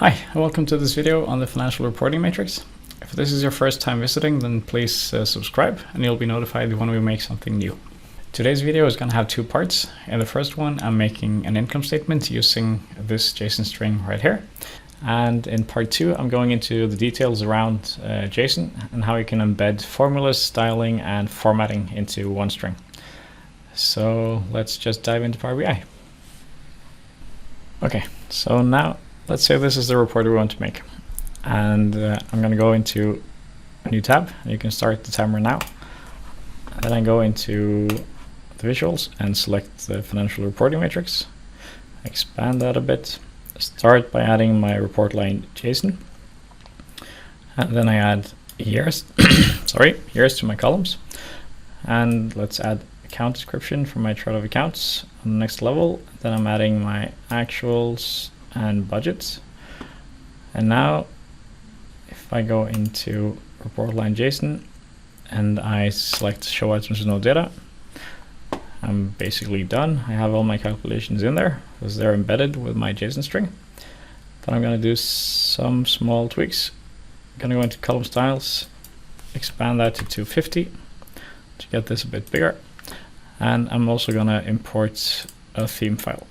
Hi, and welcome to this video on the financial reporting matrix. If this is your first time visiting, then please subscribe and you'll be notified when we make something new. Today's video is going to have two parts. In the first one, I'm making an income statement using this JSON string right here. And in part two, I'm going into the details around JSON and how you can embed formulas, styling, and formatting into one string. So let's just dive into Power BI. Okay, so now let's say this is the report we want to make. And I'm going to go into a new tab. You can start the timer now. And then I go into the visuals and select the financial reporting matrix. Expand that a bit. Start by adding my report line JSON. And then I add years, years to my columns. And let's add account description for my chart of accounts on the next level. Then I'm adding my actuals and budgets. And now if I go into report line JSON and I select show items with no data, I'm basically done. I have all my calculations in there because they're embedded with my JSON string. Then I'm going to do some small tweaks. I'm going to go into column styles, expand that to 250 to get this a bit bigger. And I'm also going to import a theme file.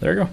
There you go.